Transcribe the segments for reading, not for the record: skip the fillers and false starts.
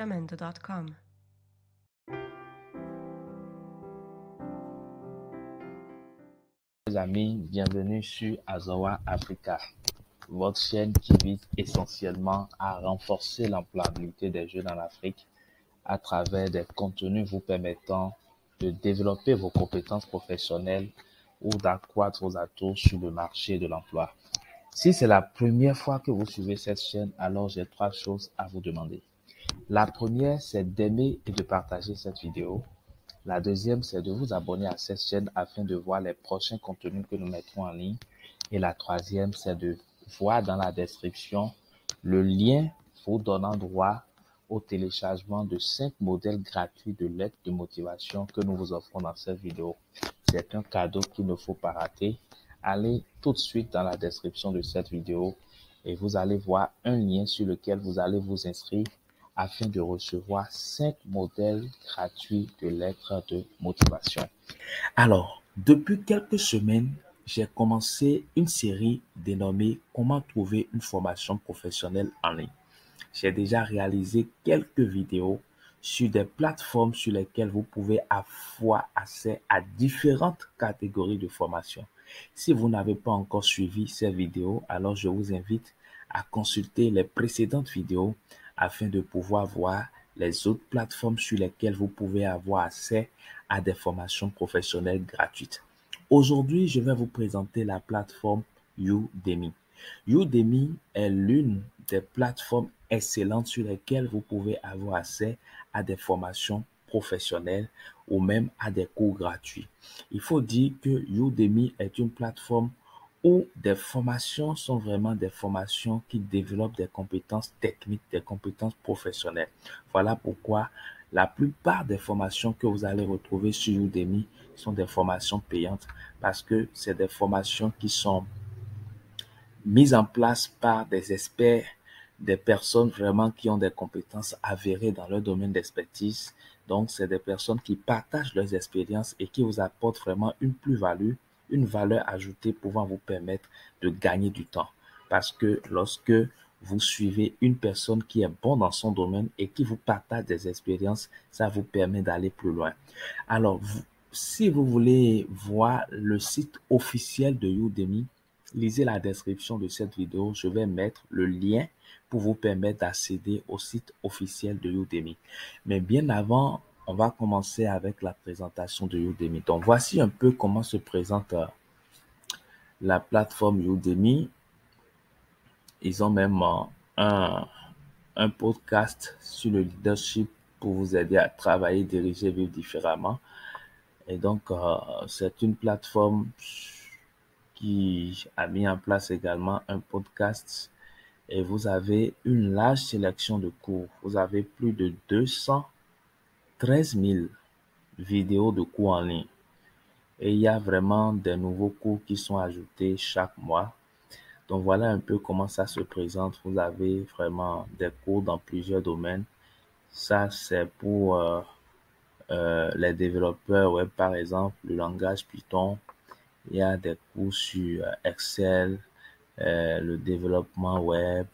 www.azawaaafrica.com. Les amis, bienvenue sur Azawa Africa, votre chaîne qui vise essentiellement à renforcer l'employabilité des jeunes en Afrique à travers des contenus vous permettant de développer vos compétences professionnelles ou d'accroître vos atouts sur le marché de l'emploi. Si c'est la première fois que vous suivez cette chaîne, alors j'ai 3 choses à vous demander. La première, c'est d'aimer et de partager cette vidéo. La deuxième, c'est de vous abonner à cette chaîne afin de voir les prochains contenus que nous mettrons en ligne. Et la troisième, c'est de voir dans la description le lien vous donnant droit au téléchargement de 5 modèles gratuits de lettres de motivation que nous vous offrons dans cette vidéo. C'est un cadeau qu'il ne faut pas rater. Allez tout de suite dans la description de cette vidéo et vous allez voir un lien sur lequel vous allez vous inscrire afin de recevoir 5 modèles gratuits de lettres de motivation. Alors, depuis quelques semaines, j'ai commencé une série dénommée « Comment trouver une formation professionnelle en ligne ». J'ai déjà réalisé quelques vidéos sur des plateformes sur lesquelles vous pouvez avoir accès à différentes catégories de formation. Si vous n'avez pas encore suivi ces vidéos, alors je vous invite à consulter les précédentes vidéos afin de pouvoir voir les autres plateformes sur lesquelles vous pouvez avoir accès à des formations professionnelles gratuites. Aujourd'hui, je vais vous présenter la plateforme Udemy. Udemy est l'une des plateformes excellentes sur lesquelles vous pouvez avoir accès à des formations professionnelles ou même à des cours gratuits. Il faut dire que Udemy est une plateforme où des formations sont vraiment des formations qui développent des compétences techniques, des compétences professionnelles. Voilà pourquoi la plupart des formations que vous allez retrouver sur Udemy sont des formations payantes parce que c'est des formations qui sont mises en place par des experts, des personnes vraiment qui ont des compétences avérées dans leur domaine d'expertise. Donc, c'est des personnes qui partagent leurs expériences et qui vous apportent vraiment une plus-value, une valeur ajoutée pouvant vous permettre de gagner du temps. Parce que lorsque vous suivez une personne qui est bonne dans son domaine et qui vous partage des expériences, ça vous permet d'aller plus loin. Alors, si vous voulez voir le site officiel de Udemy, lisez la description de cette vidéo, je vais mettre le lien pour vous permettre d'accéder au site officiel de Udemy. Mais bien avant, on va commencer avec la présentation de Udemy. Donc, voici un peu comment se présente la plateforme Udemy. Ils ont même un podcast sur le leadership pour vous aider à travailler, diriger, vivre différemment. Et donc, c'est une plateforme qui a mis en place également un podcast et vous avez une large sélection de cours. Vous avez plus de 213 000 vidéos de cours en ligne. Et il y a vraiment des nouveaux cours qui sont ajoutés chaque mois. Donc voilà un peu comment ça se présente. Vous avez vraiment des cours dans plusieurs domaines. Ça, c'est pour les développeurs web, par exemple, le langage Python. Il y a des cours sur Excel, le développement web,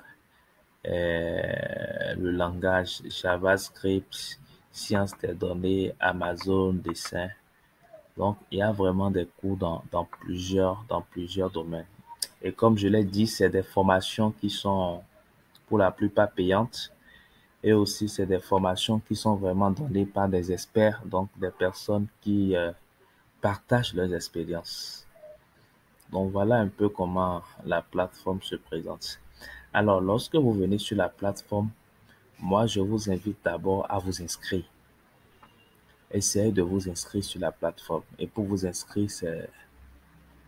le langage JavaScript, sciences des données, Amazon, dessin. Donc, il y a vraiment des cours dans plusieurs domaines. Et comme je l'ai dit, c'est des formations qui sont pour la plupart payantes. Et aussi, c'est des formations qui sont vraiment données par des experts, donc des personnes qui partagent leurs expériences. Donc, voilà un peu comment la plateforme se présente. Alors, lorsque vous venez sur la plateforme, moi, je vous invite d'abord à vous inscrire. Essayez de vous inscrire sur la plateforme. Et pour vous inscrire,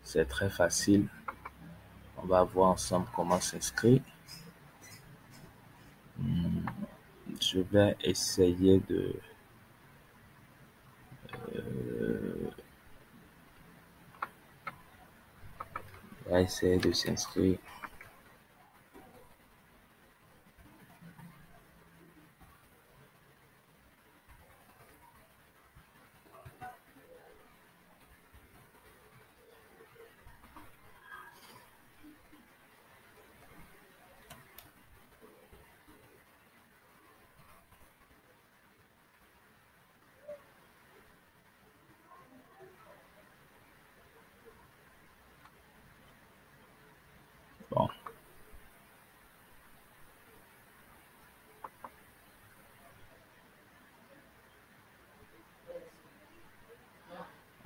c'est très facile. On va voir ensemble comment s'inscrire. Je vais essayer de... s'inscrire.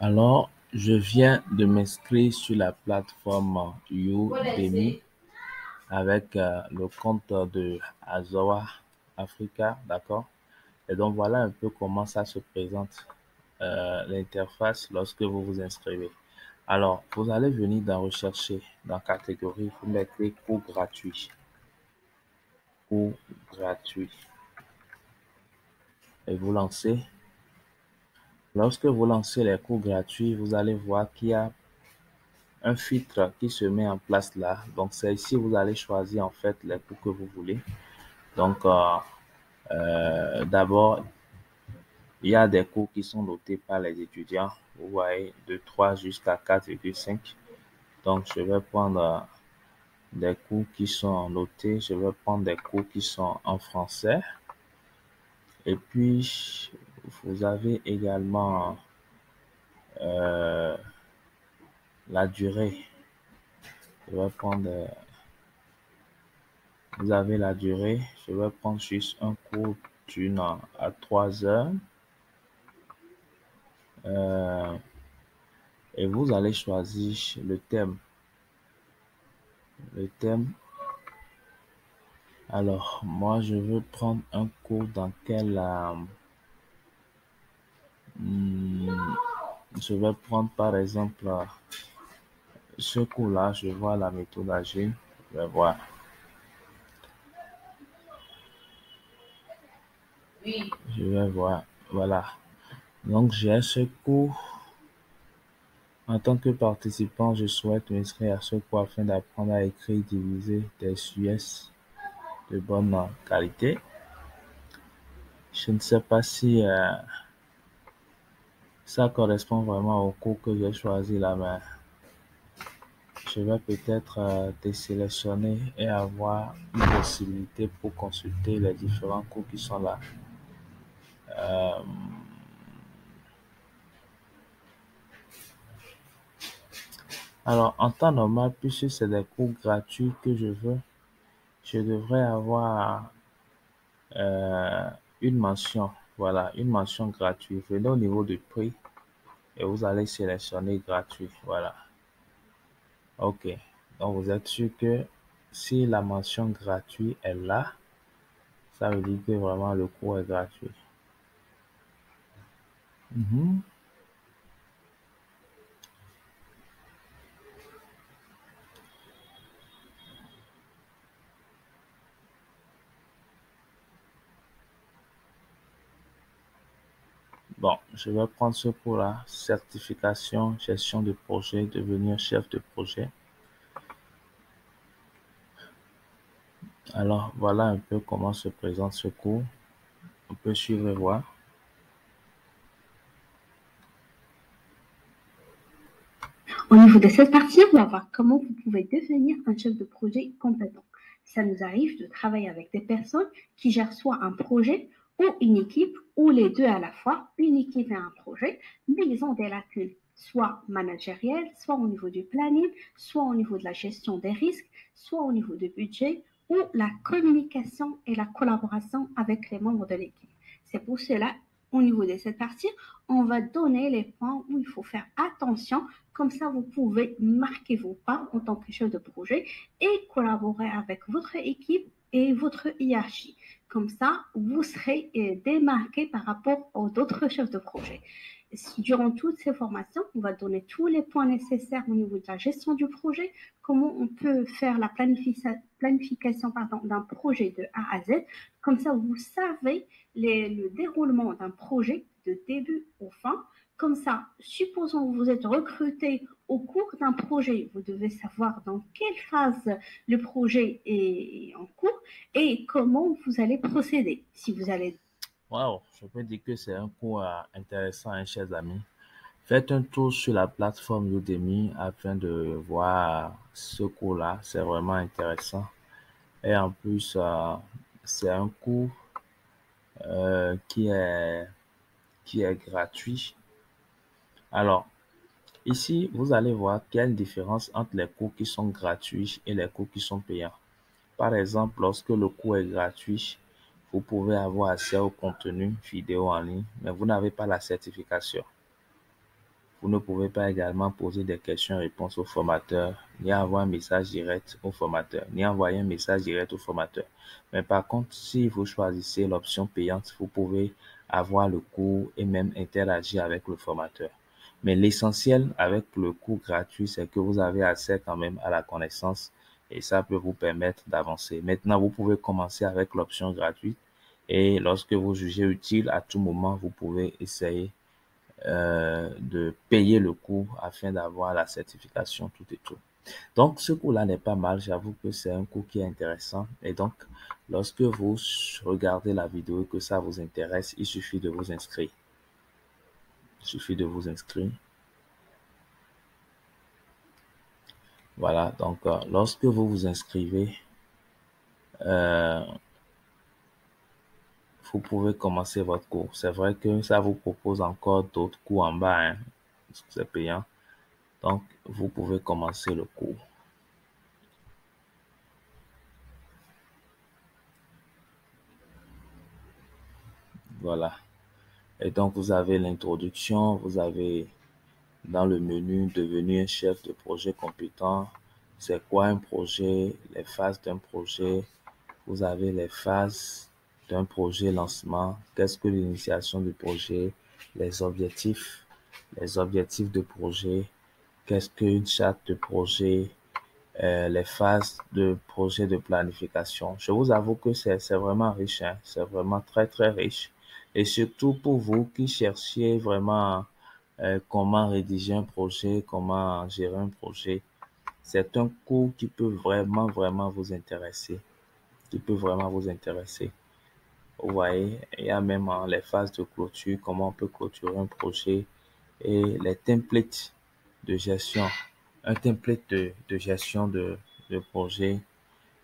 Alors, je viens de m'inscrire sur la plateforme Udemy avec le compte de Azoa Africa, d'accord? Et donc, voilà un peu comment ça se présente, l'interface lorsque vous vous inscrivez. Alors, vous allez venir dans rechercher, dans catégorie, vous mettez cours gratuit. Cours gratuit. Et vous lancez. Lorsque vous lancez les cours gratuits, vous allez voir qu'il y a un filtre qui se met en place là. Donc, c'est ici vous allez choisir en fait les cours que vous voulez. Donc, d'abord, il y a des cours qui sont notés par les étudiants. Vous voyez, de 3 jusqu'à 4,5. Donc, je vais prendre des cours qui sont notés. Je vais prendre des cours qui sont en français. Et puis, vous avez également la durée. Je vais prendre, vous avez la durée. Je vais prendre juste un cours d'une à 3 heures. Et vous allez choisir le thème. Le thème. Alors, moi, je veux prendre un cours dans quel... je vais prendre par exemple ce cours-là. Je vois la méthode agile. Je vais voir. Je vais voir. Voilà. Donc, j'ai ce cours. En tant que participant, je souhaite m'inscrire à ce cours afin d'apprendre à écrire et diviser des US de bonne qualité. Je ne sais pas si ça correspond vraiment au cours que j'ai choisi là, mais je vais peut-être désélectionner et avoir une possibilité pour consulter les différents cours qui sont là. Alors, en temps normal, puisque c'est des cours gratuits que je veux, je devrais avoir une mention. Voilà, une mention gratuite. Venez au niveau du prix et vous allez sélectionner gratuit. Voilà. OK. Donc, vous êtes sûr que si la mention gratuit est là, ça veut dire que vraiment le cours est gratuit. Mhm. Bon, je vais prendre ce cours-là, certification, gestion de projet, devenir chef de projet. Alors, voilà un peu comment se présente ce cours. On peut suivre et voir. Au niveau de cette partie, on va voir comment vous pouvez devenir un chef de projet compétent. Ça nous arrive de travailler avec des personnes qui gèrent soit un projet ou une équipe, ou les deux à la fois, une équipe et un projet, mais ils ont des lacunes, soit managérielles, soit au niveau du planning, soit au niveau de la gestion des risques, soit au niveau du budget, ou la communication et la collaboration avec les membres de l'équipe. C'est pour cela, au niveau de cette partie, on va donner les points où il faut faire attention. Comme ça, vous pouvez marquer vos pas en tant que chef de projet et collaborer avec votre équipe et votre hiérarchie. Comme ça, vous serez démarqué par rapport aux autres chefs de projet. Durant toutes ces formations, on va donner tous les points nécessaires au niveau de la gestion du projet, comment on peut faire la planification d'un projet de A à Z. Comme ça, vous savez le déroulement d'un projet de début au fin. Comme ça, supposons que vous êtes recruté au cours d'un projet, vous devez savoir dans quelle phase le projet est en cours et comment vous allez procéder. Si vous allez... Wow, je peux dire que c'est un cours intéressant, hein, chers amis. Faites un tour sur la plateforme Udemy afin de voir ce cours-là. C'est vraiment intéressant. Et en plus, c'est un cours euh, qui est, qui est gratuit. Alors, ici, vous allez voir quelle différence entre les cours qui sont gratuits et les cours qui sont payants. Par exemple, lorsque le cours est gratuit, vous pouvez avoir accès au contenu vidéo en ligne, mais vous n'avez pas la certification. Vous ne pouvez pas également poser des questions-réponses au formateur, ni envoyer un message direct au formateur, ni envoyer un message direct au formateur. Mais par contre, si vous choisissez l'option payante, vous pouvez avoir le cours et même interagir avec le formateur. Mais l'essentiel avec le cours gratuit, c'est que vous avez accès quand même à la connaissance et ça peut vous permettre d'avancer. Maintenant, vous pouvez commencer avec l'option gratuite et lorsque vous jugez utile, à tout moment, vous pouvez essayer de payer le cours afin d'avoir la certification, tout et tout. Donc, ce cours-là n'est pas mal. J'avoue que c'est un cours qui est intéressant. Et donc, lorsque vous regardez la vidéo et que ça vous intéresse, il suffit de vous inscrire. Il suffit de vous inscrire. Voilà, donc lorsque vous vous inscrivez, vous pouvez commencer votre cours. C'est vrai que ça vous propose encore d'autres cours en bas, hein, parce que c'est payant. Donc, vous pouvez commencer le cours. Voilà. Et donc, vous avez l'introduction, vous avez dans le menu devenir chef de projet compétent. C'est quoi un projet? Les phases d'un projet. Vous avez les phases d'un projet lancement. Qu'est-ce que l'initiation du projet? Les objectifs de projet. Qu'est-ce qu'une charte de projet? Les phases de projet de planification. Je vous avoue que c'est vraiment riche, hein? C'est vraiment très, très riche. Et surtout pour vous qui cherchiez vraiment comment rédiger un projet, comment gérer un projet, c'est un cours qui peut vraiment, vraiment vous intéresser. Vous voyez, il y a même les phases de clôture, comment on peut clôturer un projet et les templates de gestion. Un template de gestion de projet,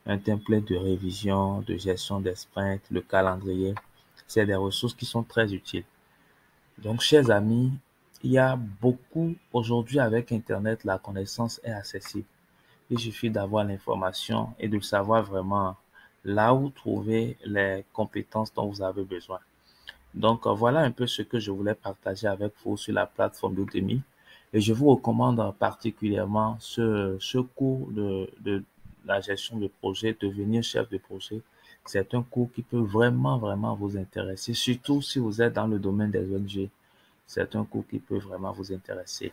un template de révision, de gestion des sprints, le calendrier. C'est des ressources qui sont très utiles. Donc, chers amis, il y a beaucoup, aujourd'hui avec Internet, la connaissance est accessible. Il suffit d'avoir l'information et de savoir vraiment là où trouver les compétences dont vous avez besoin. Donc, voilà un peu ce que je voulais partager avec vous sur la plateforme Udemy. Et je vous recommande particulièrement ce cours de la gestion de projet, devenir chef de projet. C'est un cours qui peut vraiment, vraiment vous intéresser, surtout si vous êtes dans le domaine des ONG. C'est un cours qui peut vraiment vous intéresser.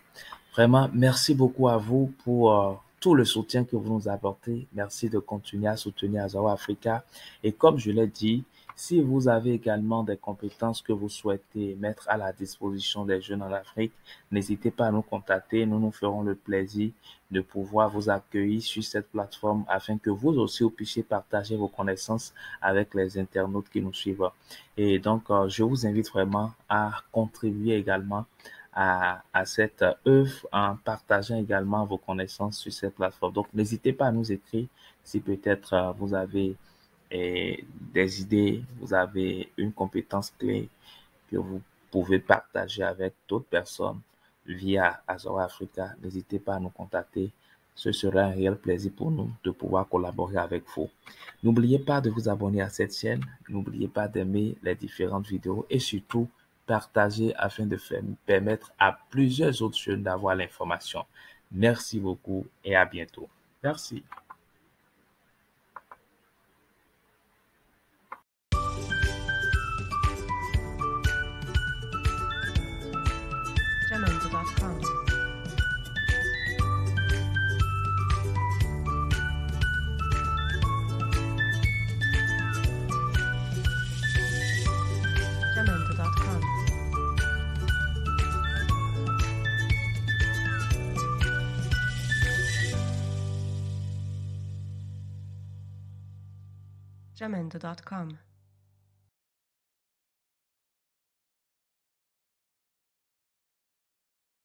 Vraiment, merci beaucoup à vous pour tout le soutien que vous nous apportez. Merci de continuer à soutenir Azawa Africa. Et comme je l'ai dit, si vous avez également des compétences que vous souhaitez mettre à la disposition des jeunes en Afrique, n'hésitez pas à nous contacter. Nous nous ferons le plaisir de pouvoir vous accueillir sur cette plateforme afin que vous aussi vous puissiez partager vos connaissances avec les internautes qui nous suivent. Et donc, je vous invite vraiment à contribuer également à cette œuvre en partageant également vos connaissances sur cette plateforme. Donc, n'hésitez pas à nous écrire si peut-être vous avez des idées, vous avez une compétence clé que vous pouvez partager avec d'autres personnes via Azawa Africa. N'hésitez pas à nous contacter. Ce sera un réel plaisir pour nous de pouvoir collaborer avec vous. N'oubliez pas de vous abonner à cette chaîne. N'oubliez pas d'aimer les différentes vidéos et surtout partager afin de permettre à plusieurs autres jeunes d'avoir l'information. Merci beaucoup et à bientôt. Merci. Jamendo.com Jamendo.com Jamendo.com